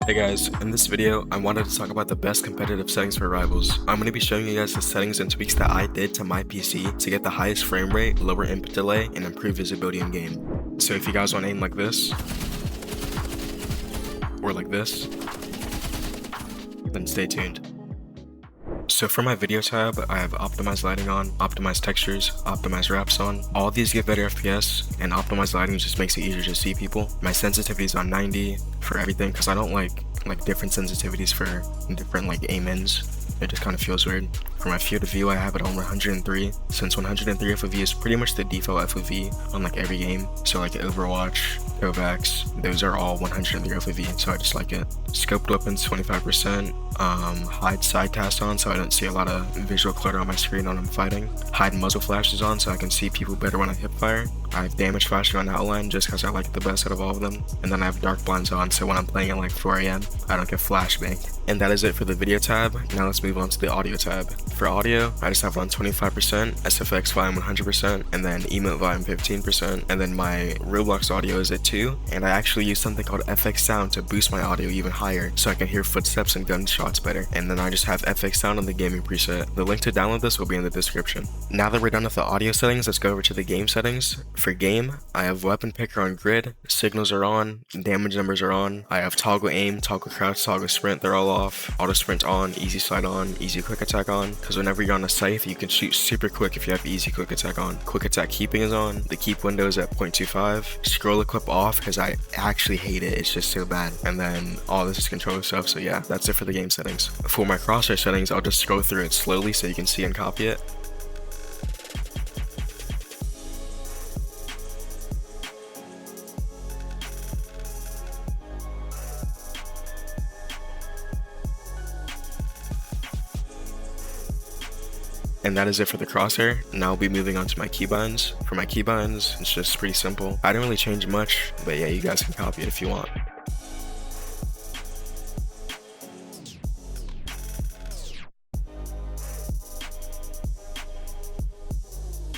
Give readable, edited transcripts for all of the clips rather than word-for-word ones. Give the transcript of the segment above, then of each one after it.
Hey guys, in this video, I wanted to talk about the best competitive settings for Rivals. I'm going to be showing you guys the settings and tweaks that I did to my PC to get the highest frame rate, lower input delay, and improve visibility in game. So if you guys want to aim like this, or like this, then stay tuned. So for my video tab, I have optimized lighting on, optimized textures, optimized wraps on. All these give better FPS, and optimized lighting just makes it easier to see people. My sensitivity is on 90 for everything because I don't like different sensitivities for different aim ins. It just kind of feels weird. For my field of view, I have it on 103, since 103 FOV is pretty much the default FOV on every game. So Overwatch, Kovacs, those are all 103 FOV, so I just like it. Scoped weapons 25%, hide side cast on so I don't see a lot of visual clutter on my screen when I'm fighting. Hide muzzle flashes on so I can see people better when I hip fire. I have damage flashing on outline just because I like it the best out of all of them. And then I have dark blinds on so when I'm playing at 4 AM, I don't get flashbang. And that is it for the video tab. Now let's move on to the audio tab. For audio, I just have it on 25%, SFX volume 100%, and then emote volume 15%, and then my Roblox audio is at 2, and I actually use something called FX Sound to boost my audio even higher so I can hear footsteps and gunshots better. And then I just have FX Sound on the gaming preset. The link to download this will be in the description. Now that we're done with the audio settings, let's go over to the game settings. For game, I have weapon picker on grid, signals are on, damage numbers are on, I have toggle aim, toggle crouch, toggle sprint, they're all off, auto sprint on, easy slide on, easy quick attack on, because whenever you're on a scythe, you can shoot super quick if you have easy quick attack on. Quick attack keeping is on, the keep window is at 0.25, scroll equip off because I actually hate it, it's just so bad. And then all this is controller stuff, so yeah, that's it for the game settings. For my crosshair settings, I'll just scroll through it slowly so you can see and copy it. And that is it for the crosshair. Now I'll be moving on to my keybinds. For my keybinds, it's just pretty simple. I didn't really change much, but yeah, you guys can copy it if you want.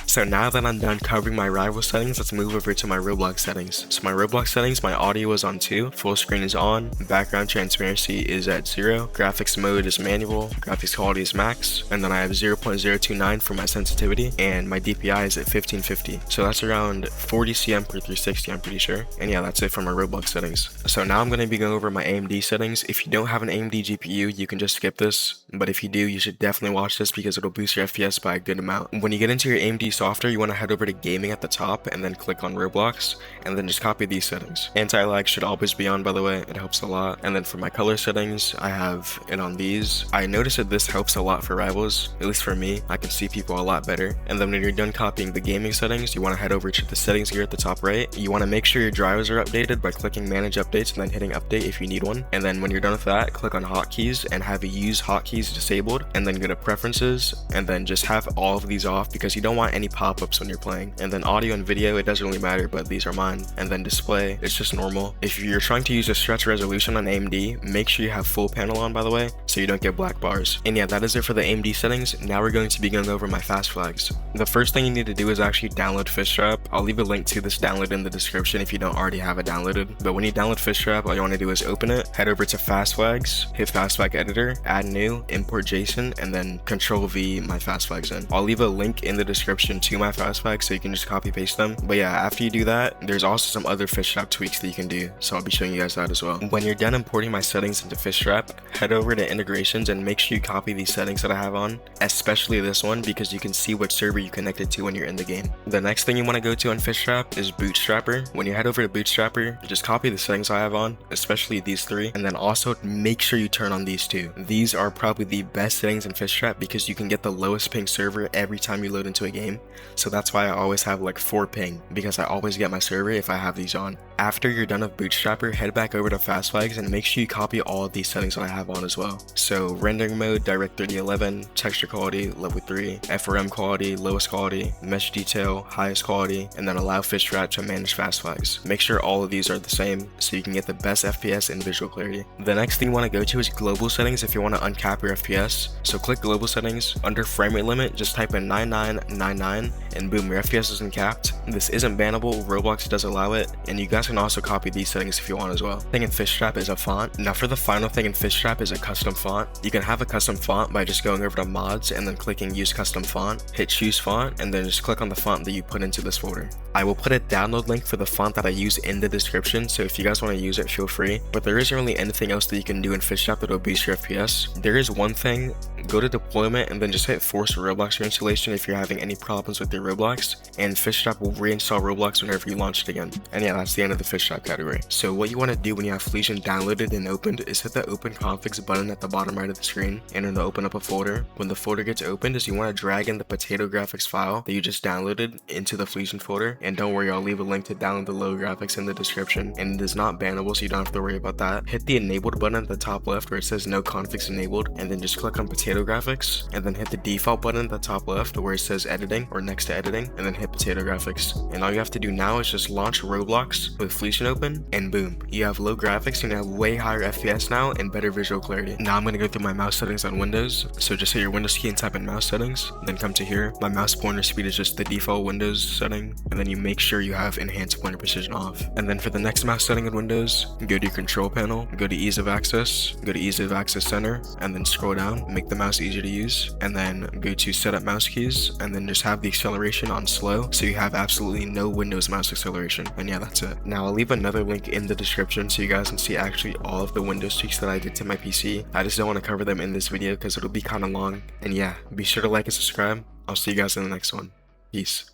So now that I'm done covering my rival settings, let's move over to my Roblox settings. So my Roblox settings, my audio is on 2, full screen is on, background transparency is at 0, graphics mode is manual, graphics quality is max, and then I have 0.029 for my sensitivity, and my DPI is at 1550. So that's around 40 cm per 360, I'm pretty sure. And yeah, that's it for my Roblox settings. So now I'm going to be going over my AMD settings. If you don't have an AMD GPU, you can just skip this, but if you do, you should definitely watch this because it'll boost your FPS by a good amount. When you get into your AMD software, you want to head over to gaming at the top and then click on Roblox and then just copy these settings. Anti-lag should always be on, by the way, it helps a lot. And then for my color settings, I have it on these. I noticed that this helps a lot for rivals, at least for me. I can see people a lot better. And then when you're done copying the gaming settings, you want to head over to the settings here at the top right. You want to make sure your drivers are updated by clicking manage updates and then hitting update if you need one. And then when you're done with that, click on hotkeys and have use hotkeys disabled, and then go to preferences and then just have all of these off because you don't want any pop-ups when you're playing. And then audio and video, it doesn't really matter, but these are mine. And then display, it's just normal. If you're trying to use a stretch resolution on AMD, make sure you have full panel on, by the way, so you don't get black bars. And yeah, that is it for the AMD settings. Now we're going to be going over my fast flags. The first thing you need to do is actually download Fishstrap. I'll leave a link to this download in the description if you don't already have it downloaded. But when you download Fishstrap, all you want to do is open it, head over to fast flags, hit fast flag editor, add new, import JSON, and then Control V my fast flags in. I'll leave a link in the description to my fast flags so you can just copy paste them. But yeah, after you do that, there's also some other Fishstrap tweaks that you can do, so I'll be showing you guys that as well. When you're done importing my settings into Fishstrap, head over to integrations and make sure you copy these settings that I have on, especially this one because you can see what server you connected to when you're in the game. The next thing you want to go to on Fishstrap is Bootstrapper. When you head over to Bootstrapper, just copy the settings I have on, especially these 3, and then also make sure you turn on these 2. These are probably the best settings in Fishstrap because you can get the lowest ping server every time you load into a game, so that's why I always have 4 ping, because I always get my server if I have these on. After you're done with Bootstrapper, head back over to fast flags and make sure you copy all of these settings that I have on as well. So rendering mode, direct 3011, texture quality, level 3, FRM quality, lowest quality, mesh detail, highest quality, and then allow Fishstrap to manage fast flags. Make sure all of these are the same so you can get the best FPS and visual clarity. The next thing you want to go to is global settings if you want to uncap your FPS. So click global settings, under frame rate limit, just type in 9999 and boom, your FPS is uncapped. This isn't bannable, Roblox does allow it, and you guys can also copy these settings if you want as well. Thing in Fishstrap is a font. Now for the final thing in Fishstrap is a custom font. You can have a custom font by just going over to mods and then clicking use custom font, hit choose font, and then just click on the font that you put into this folder. I will put a download link for the font that I use in the description, so if you guys want to use it, feel free. But there isn't really anything else that you can do in Fishstrap that will boost your FPS. There is one thing, go to deployment and then just hit force Roblox reinstallation if you're having any problems with your Roblox, and Fishstrap will reinstall Roblox whenever you launch it again. And yeah, that's the end of the Fishstrap category. So what you want to do when you have Flesion downloaded and opened is hit the open configs button at the bottom right of the screen, and it'll open up a folder. When the folder gets opened, is you want to drag in the potato graphics file that you just downloaded into the Flesion folder, and don't worry, I'll leave a link to download the low graphics in the description, and it is not bannable, so you don't have to worry about that. Hit the enabled button at the top left where it says no configs enabled, and then just click on potato graphics, and then hit the default button at the top left where it says editing or next to editing, and then hit potato graphics. And all you have to do now is just launch Roblox with Flesion open, and boom, you have low graphics and you have way higher FPS now and better visual clarity. Now I'm going to go through my mouse settings on Windows. So just hit your Windows key and type in mouse settings, then come to here. My mouse pointer speed is just the default Windows setting, and then you make sure you have enhanced pointer precision off. And then for the next mouse setting in Windows, go to your control panel, go to ease of access, go to ease of access center, and then scroll down, make the mouse easier to use, and then go to set up mouse keys, and then just have the acceleration on slow so you have absolutely no Windows mouse acceleration. And yeah, that's it. Now I'll leave another link in the description so you guys can see actually all of the Windows tweaks that I did to my PC. I just don't want to cover them in this video because it'll be kind of long. And yeah, be sure to like and subscribe. I'll see you guys in the next one. Peace.